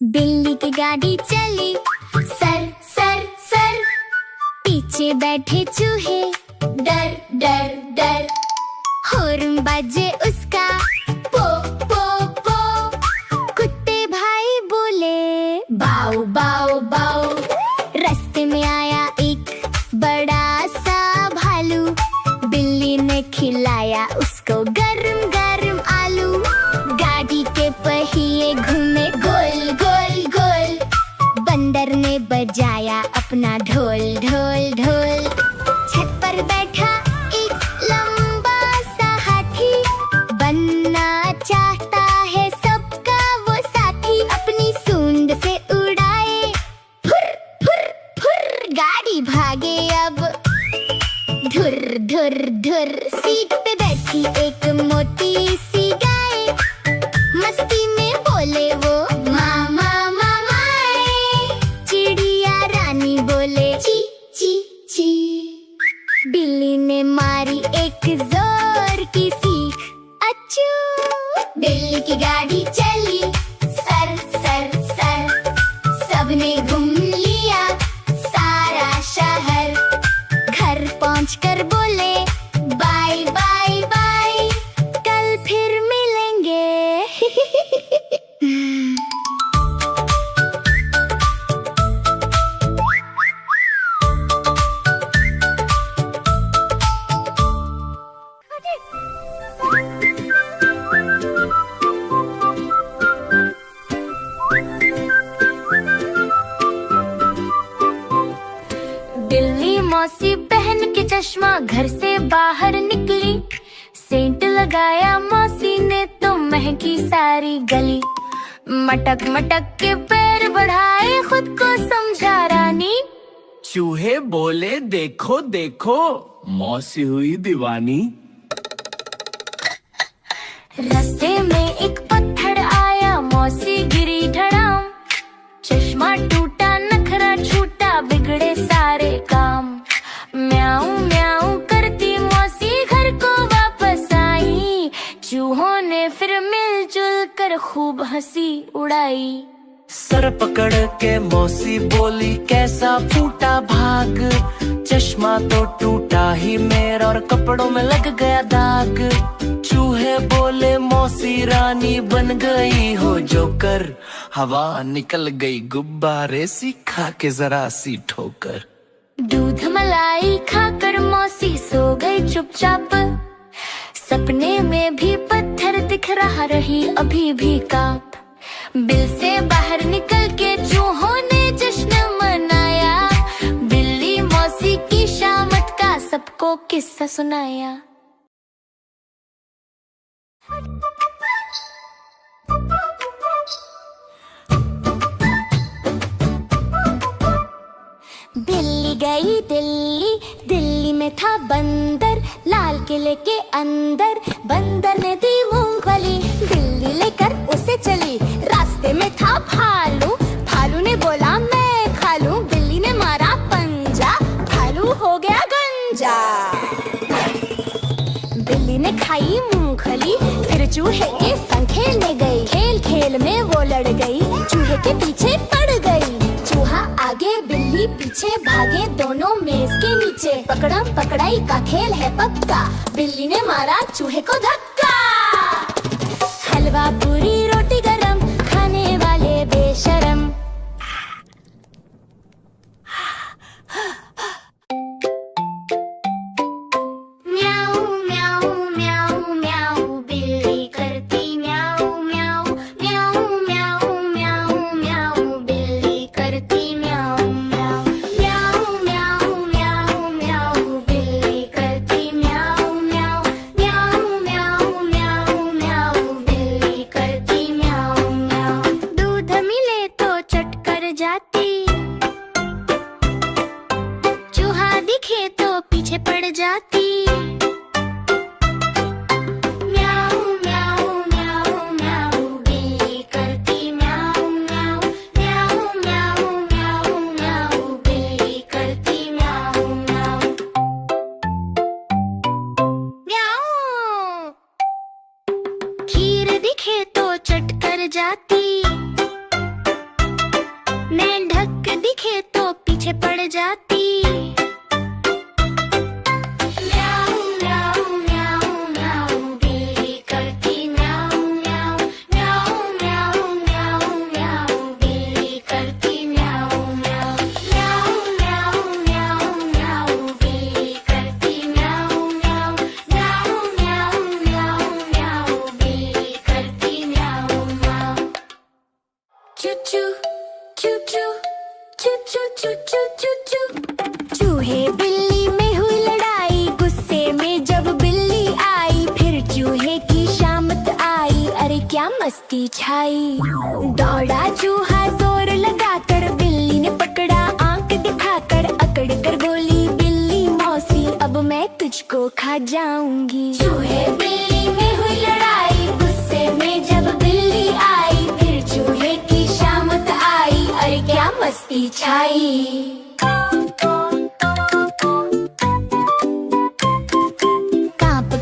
बिल्ली की गाड़ी चली, सर सर सर। पीछे बैठे चूहे, डर डर डर। हॉर्न बजे उसका, पो पो पो। कुत्ते भाई बोले, बाऊ बाऊ बाऊ। रास्ते में आया एक बड़ा सा भालू। बिल्ली ने खिलाया उसको गरम गरम आलू। गाड़ी के पहिए घूमे गोल गोल गोल। बंदर ने बजाया अपना ढोल ढोल ढोल। छत पर बैठा एक लंबा सा हाथी। बनना चाहता है सबका वो साथी। अपनी सूंड से उड़ाए, फुर फुर फुर। गाड़ी भागे अब, धुर धुर धुर। सीट पे बैठी एक मोटी सी गाय। मस्ती में बोले वो, मामा मामाए। चिड़िया रानी बोले, ची ची ची। बिल्ली ने मारी एक जोर की सीख, अच्छू। बिल्ली की गाड़ी चली, सर सर सर। सबने घूम लिया सारा शहर। घर पहुंचकर बोले, बाय बाय बाय। कल फिर मिलेंगे। बिल्ली मौसी पहन के चश्मा घर से बाहर निकली। सेंट लगाया मौसी ने तो महकी सारी गली। मटक मटक के पैर बढ़ाए खुद को समझा रानी। चूहे बोले, देखो देखो मौसी हुई दीवानी। रास्ते में एक पत्थर आया, मौसी गिरी धड़ाम। चश्मा टूटा, नखरा छूटा, बिगड़े सारे काम। म्याऊं म्याऊं करती मौसी घर को वापस आई। चूहों ने फिर मिलजुल कर खूब हंसी उड़ाई। सर पकड़ के मौसी बोली, कैसा फूटा भाग। चश्मा तो टूटा ही मेरा और कपड़ों में लग गया दाग। चूहे बोले, मौसी रानी बन गई हो जोकर। हवा निकल गई गुब्बारे सी, खा के जरा सी ठोकर। दूध मलाई खाकर मौसी सो गई चुपचाप। सपने में भी पत्थर दिख रहा, रही अभी भी कांप। बिल से बाहर निकल के चूहों ने जश्न मनाया। बिल्ली मौसी की शामत का सबको किस्सा सुनाया। बिल्ली गई दिल्ली, दिल्ली में था बंदर। लाल किले के अंदर बंदर ने दी मूंगफली। बिल्ली लेकर उसे चली, रास्ते में था भालू। भालू ने बोला, मैं खा लूं। बिल्ली ने मारा पंजा, भालू हो गया गंजा। बिल्ली ने खाई मूंगफली, फिर चूहे के संग खेलने गई। खेल खेल में वो लड़ गई, चूहे के पीछे पड़ गई। चूहा आगे बिल्ली पीछे भागे दोनों मेज के नीचे। पकड़म पकड़ाई का खेल है पक्का, बिल्ली ने मारा चूहे को धक्का। हलवा पूरी रोटी गरम, खाने वाले बेशरम। म्याऊ म्याऊ म्याऊ म्याऊ, बिल्ली करती म्याऊ म्याऊ म्याऊ म्याऊ म्याऊ म्याऊ। बिल्ली करती म्याऊ म्याऊ म्याऊ म्याऊ म्याऊ म्याऊ। बिल्ली करती म्याऊ म्याऊ म्याऊ म्याऊ म्याऊ म्याऊ। बिल्ली करती म्याऊ म्याऊ। दूध मिले तो चट कर जाती, चूहा दिखे तो पीछे पड़ जाती। म्याऊ म्याऊ म्याऊ म्याऊ, बिल्ली करती म्याऊ म्याऊ म्याऊ म्याऊ म्याऊ म्याऊ। बिल्ली करती म्याऊ म्याऊ म्याऊ। खीर दिखे तो चट कर जाती, देखे तो पीछे पड़ जाती। म्याऊ म्याऊ म्याऊ म्याऊ बिल्ली करती म्याऊ म्याऊ म्याऊ म्याऊ म्याऊ म्याऊ बिल्ली करती म्याऊ म्याऊ म्याऊ म्याऊ म्याऊ म्याऊ बिल्ली करती म्याऊ म्याऊ म्याऊ म्याऊ म्याऊ म्याऊ बिल्ली करती म्याऊ म्याऊ। चू चू चू चू चू चू चू चू चू चू। चूहे बिल्ली में हुई लड़ाई, गुस्से में जब बिल्ली आई, फिर चूहे की शामत आई, अरे क्या मस्ती छाई। दौड़ा चूहा जोर लगाकर, बिल्ली ने पकड़ा आंख दिखाकर, अकड़ कर बोली बिल्ली मौसी अब मैं तुझको खा जाऊंगी। चूहे बिल्ली में हुई लड़ाई, गुस्से में जब बिल्ली आई, फिर चूहे की शामत आई, अरे क्या मस्ती छाई। कांप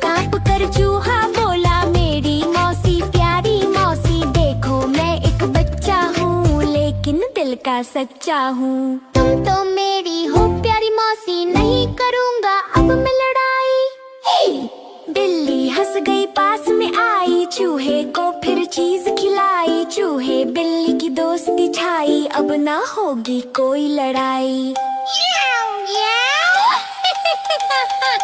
कांप कर चूहा बोला मेरी मौसी प्यारी मौसी, देखो मैं एक बच्चा हूँ लेकिन दिल का सच्चा हूँ। तुम तो मेरी हो प्यारी मौसी, नहीं करूँगा अब मैं लड़ाई। बिल्ली हंस गई पास में आई, चूहे को फिर चीज खिलाई, चूहे बिल्ली की दोस्ती छाई, अब ना होगी कोई लड़ाई।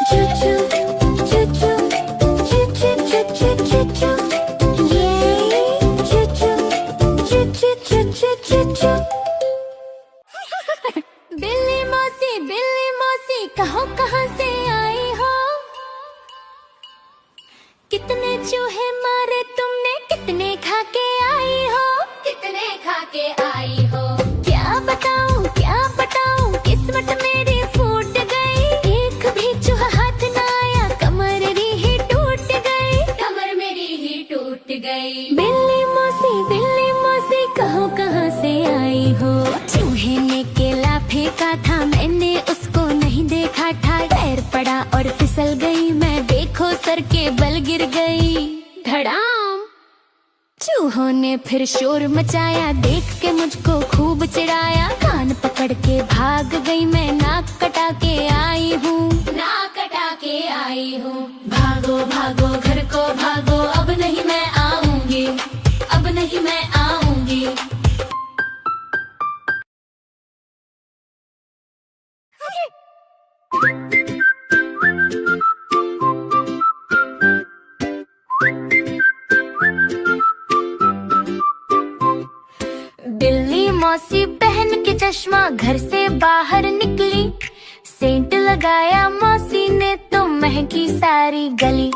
चू चू चू चू चू चू चू चू चू चू, ये चू चू चू चू चू चू चू चू। बिल्ली मौसी कहो कहाँ से आई हो, कितने चूहे मारे तुमने, कितने खा के आई हो, कितने खा के आई हो। क्या बताऊं किस्मत मेरी फूट गई, एक भी चूहा हाथ ना आया, कमर मेरी ही टूट गई, कमर मेरी ही टूट गई। बिल्ली मौसी कहो कहाँ से आई हो। चूहे ने केला फेंका था, मैंने उसको नहीं देखा था, पैर पड़ा और फिसल गई मैं, देखो सर के बल गिर गई धड़ाम। चूहों ने फिर शोर मचाया, देख के मुझको खूब चिढ़ाया, कान पकड़ के भाग गई मैं, नाक कटा के आई हूँ, नाक कटा के आई हूँ। भागो भागो घर को भागो, अब नहीं मैं आऊंगी, अब नहीं मैं आऊंगी। बिल्ली मौसी पहन के चश्मा घर से बाहर निकली, सेंट लगाया मौसी ने तो महकी सारी गली,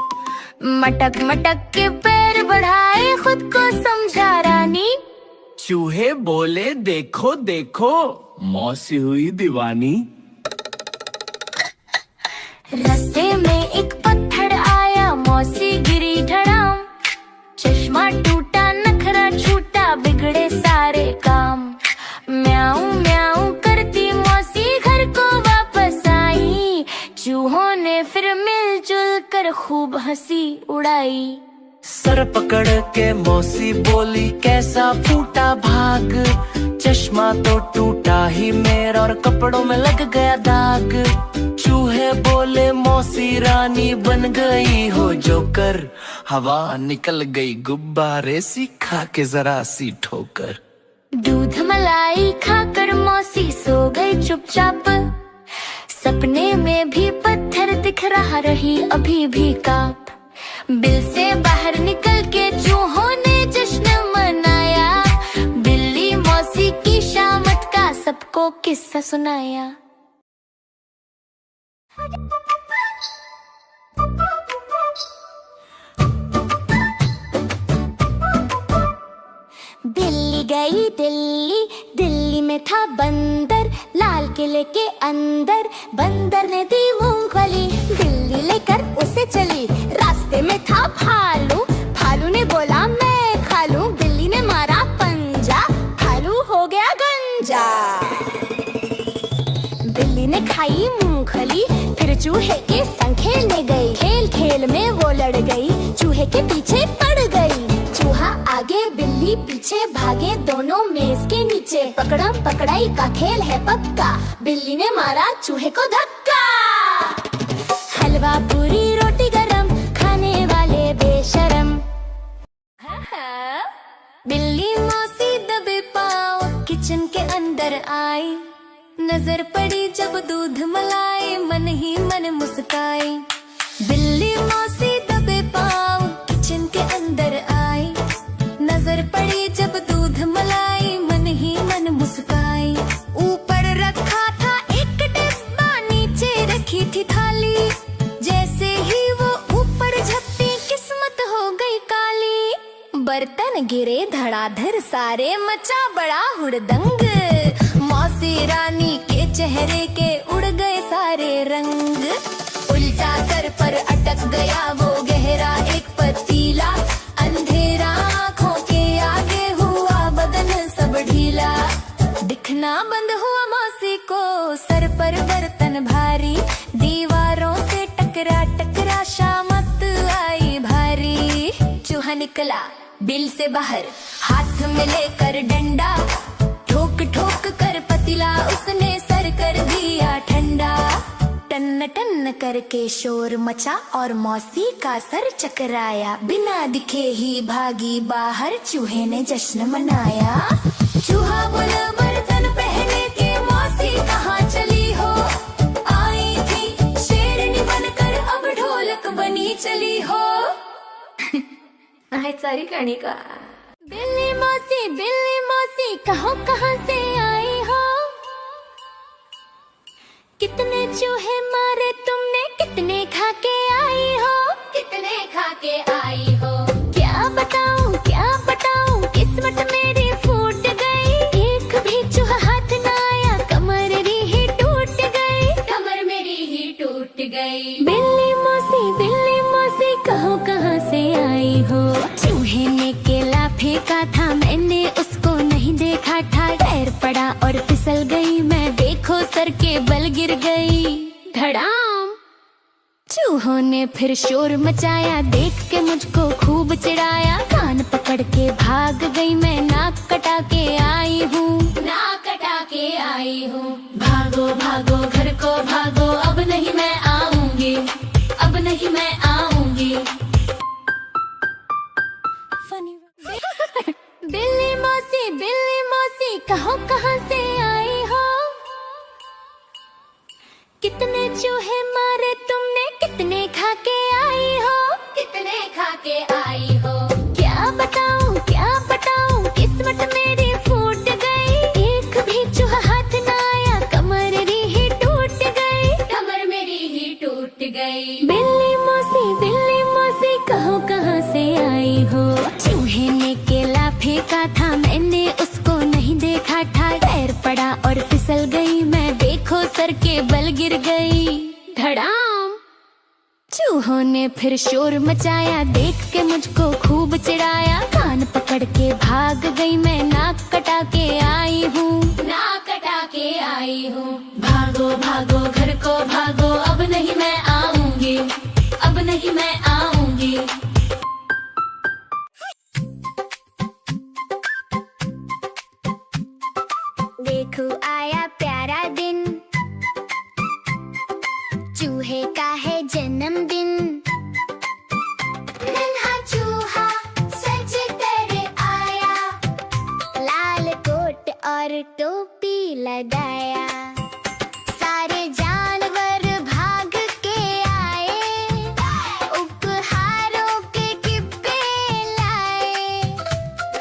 मटक मटक के पैर बढ़ाए खुद को समझा रानी। चूहे बोले देखो देखो मौसी हुई दीवानी। रास्ते में एक पत्थर आया, मौसी गिरी धड़ाम, चश्मा टूटा नखरा छूटा, बिगड़े सारे काम। म्याऊ म्याऊ करती मौसी घर को वापस आई, चूहों ने फिर मिलजुल कर खूब हंसी उड़ाई। सर पकड़ के मौसी बोली कैसा फूटा भाग, चश्मा तो टूटा ही मेरा और कपड़ों में लग गया दाग। चूहे बोले मौसी रानी बन गई हो जोकर, हवा निकल गई गुब्बारे सी खा के जरा सी ठोकर। दूध मलाई खाकर मौसी सो गई चुपचाप, सपने में भी पत्थर दिख रहा रही अभी भी कांप। बिल से बाहर निकल के चूहों ने जश्न मनाया, बिल्ली मौसी की शामत का सबको किस्सा सुनाया। बिल्ली गई दिल्ली, दिल्ली में था बंदर, लाल किले के अंदर बंदर ने दी मूंगफली, बिल्ली लेकर उसे चली, रास्ते में था भालू, भालू ने बोला मैं खा लूं, बिल्ली ने मारा पंजा, भालू हो गया गंजा। बिल्ली ने खाई मूंगफली, फिर चूहे के संग खेलने गई, खेल खेल में वो लड़ गई, चूहे के पीछे पड़ गई। चूहा आगे बिल्ली पीछे भागे, दोनों मेज के नीचे नीचे, पकड़म पकड़ाई का खेल है पक्का, बिल्ली ने मारा चूहे को धक्का। हलवा पूरी रोटी गरम, खाने वाले बेशरम। बिल्ली मौसी दबे पाँव किचन के अंदर आई, नजर पड़ी जब दूध मलाई, मन ही मन मुस्काई। बिल्ली मौसी दबे पाँव किचन के अंदर आई, नजर पड़ी जब दूध मलाई, मन ही मन मुस्काई। ऊपर रखा था एक डिब्बा, नीचे रखी थी थाली, जैसे ही वो ऊपर झपटी किस्मत हो गई काली। बर्तन गिरे धड़ाधड़ सारे, मचा बड़ा हुड़दंग, मौसी रानी के चेहरे के उड़ गए सारे रंग। उल्टा सर पर अटक गया वो गहरा एक पतीला, अंधेरा आँखों के आगे हुआ बदन सब ढीला। दिखना बंद हुआ मौसी को, सर पर बर्तन भारी, दीवारों से टकरा टकरा शामत आई भारी। चूहा निकला बिल से बाहर, हाथ में लेकर डंडा, ठोक ठोक कर पतीला उसने सर कर दिया ठंडा। टन टन करके शोर मचा और मौसी का सर चकराया, बिना दिखे ही भागी बाहर, चूहे ने जश्न मनाया। चूहा बोला बर्तन पहने के मौसी कहाँ चली हो, आई थी शेरनी बनकर अब ढोलक बनी चली हो। सारी कहानी का। बिल्ली मौसी कहाँ से आई हो, कितने चूहे मारे तुमने, कितने खा के आई हो, कितने खा के आई हो। क्या बताऊं किस्मत मेरी फूट गई, एक भी चूहा हाथ न आया, कमर ही टूट गई, कमर मेरी ही टूट गई। बिल्ली मौसी कहाँ से आई हो, चूहे ने केला फेंका था, मैंने उसको नहीं देखा था, पैर पड़ा और फिसल गई मैं, देखो सर के बल गिर गई धड़ाम। चूहों ने फिर शोर मचाया, देख के मुझको खूब चिढ़ाया, कान पकड़ के भाग गई मैं, नाक कटा के आई हूँ, नाक कटा के आई हूँ। भागो भागो घर को भागो, अब नहीं मैं आऊंगी, अब नहीं मैं आऊंगी। बिल्ली मौसी कहाँ से आई हो, कितने चूहे मारे तुमने, कितने खा के आई हो, कितने खा के आई हो। क्या बताऊं किस्मत मेरी फूट गई, एक भी चूहा हाथ न आया, कमर ही टूट गई, कमर मेरी ही टूट गई। बिल्ली मौसी कहाँ से आई हो, चूहे ने केला फेंका था, मैंने उसको नहीं देखा था, पैर पड़ा और फिसल गई मैं, देखो सर के बल गिर गई धड़ाम। चूहों ने फिर शोर मचाया, देख के मुझको खूब चिढ़ाया, कान पकड़ के भाग गई मैं, नाक कटा के आई हूँ, नाक कटा के आई हूँ। भागो भागो घर को भागो, अब नहीं मैं आऊंगी, अब नहीं मैं आऊंगी। देखो आया प्यारा दिन, चूहे का है जन्मदिन, नन्हा चूहा सज कर आया, लाल कोट और टोपी लगाया, सारे जानवर भाग के आए, उपहारों के डिब्बे लाए,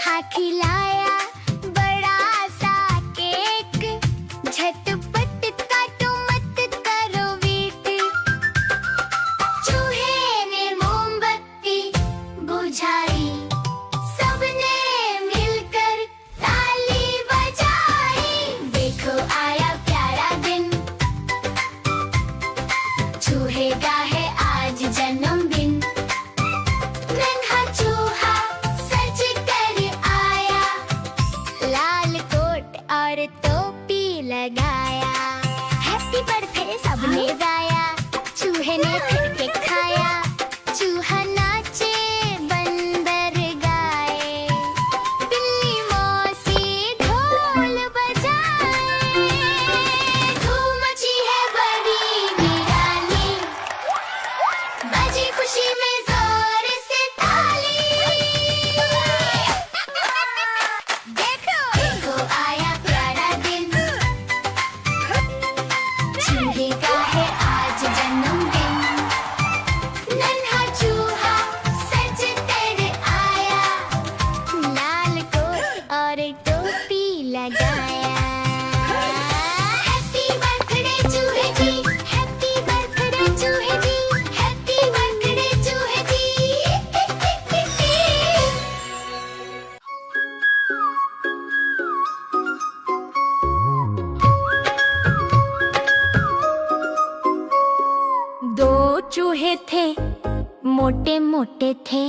हाथी लाया बड़ा सा केक, झटपट काटो मत करो वेट। चूहे ने मोमबत्ती बुझाई, सबने मिलकर ताली बजाई, देखो आया प्यारा दिन, चूहे का है आज जन्मदिन, नन्हा चूहा सज कर आया, लाल कोट और टोपी लगाया, हैप्पी बर्थडे सबने गाया, चूहे ने फिर केक खाया, चूहा नाचे बंदर गाए, बिल्ली मौसी ढोल लगाया। हैप्पी बर्थडे चूहे जी, हैप्पी बर्थडे चूहे जी, हैप्पी बर्थडे चूहे जी। दो चूहे थे, मोटे मोटे थे,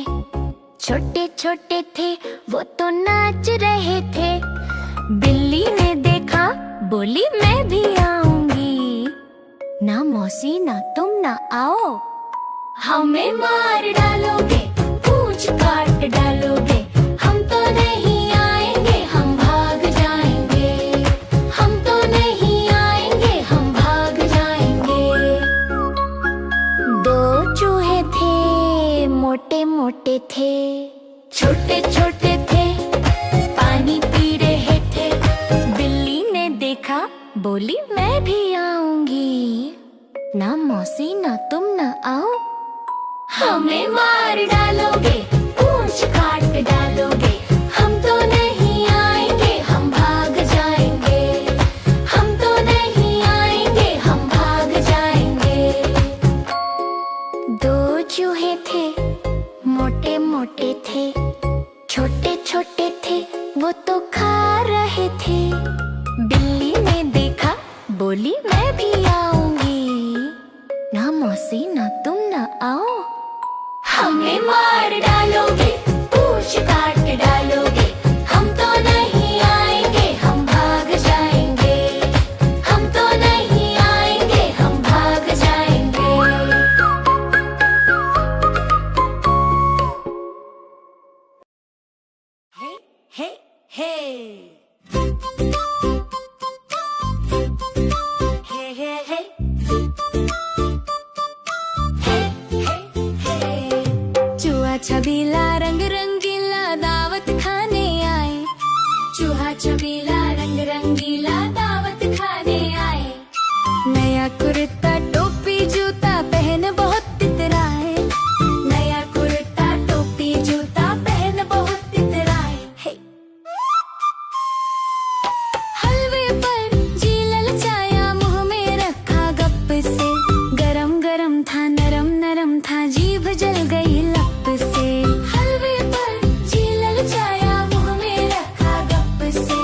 छोटे छोटे थे, वो तो नाच रहे थे। बिल्ली ने देखा, बोली मैं भी आऊंगी। ना मौसी ना तुम ना आओ, हमें मार डालोगे, पूंछ काट डालोगे। हम तो नहीं आएंगे, हम भाग जाएंगे। हम तो नहीं आएंगे, हम भाग जाएंगे। दो चूहे थे, मोटे मोटे थे, छोटे छोटे थे, पानी पी रहे थे। बिल्ली ने देखा, बोली मैं भी आऊंगी। ना मौसी ना तुम ना आओ, हमें मार डालोगे, पूंछ काट डालोगे। हम तो नहीं आएंगे, हम भाग जाएंगे। हम तो नहीं आएंगे, हम भाग जाएंगे। दो चूहे थे, मोटे मोटे थे, छोटे छोटे थे, वो तो खा रहे थे। बिल्ली ने देखा, बोली मैं भी आऊंगी। ना मौसी ना तुम ना आओ, हमें मार डालोगे, पूंछ काट डालोगे। हम तो नहीं आएंगे, हम भाग जाएंगे। हम तो नहीं आएंगे, हम भाग जाएंगे। हे हे हे हे हे हे चूहा छबीला रंग रंगीला दावत खाने आए। चूहा छबीला रंग रंगीला दावत खाने आए। नया कुर्ता टोपी जूता पहन बहुत इतराए। नया कुर्ता टोपी जूता पहन बहुत इतराए। हलवे पर जी ललचाया, मुंह में रखा गप से। गरम गरम था, नरम नरम था, जीभ जल गई लप से। हलवे पर जी ललचाया, मुंह में रखा गप से।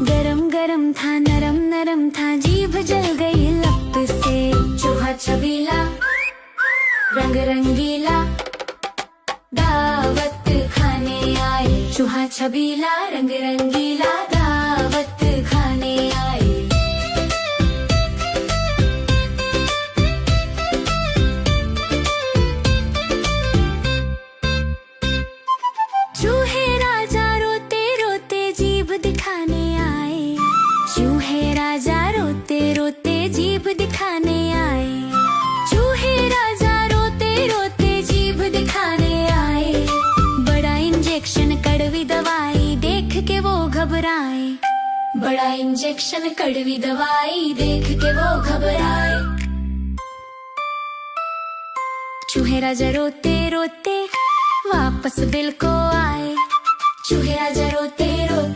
गरम गरम था, नरम नरम था, जीभ जल गई लप से। चूहा छबीला रंग रंगीला दावत खाने आए। चूहा छबीला रंग रंगीला दावत खाने आए। चूहे राजा रोते रोते जीभ दिखाने आए। चूहे राजा रोते रोते जीभ दिखाने आए। चूहे राजा रोते रोते जीभ दिखाने आए। बड़ा इंजेक्शन कड़वी दवाई देख के वो घबराए। बड़ा इंजेक्शन कड़वी दवाई देख के वो घबराए। चूहे राजा रोते रोते वापस बिल को आए। चूहे राजा रोते रोते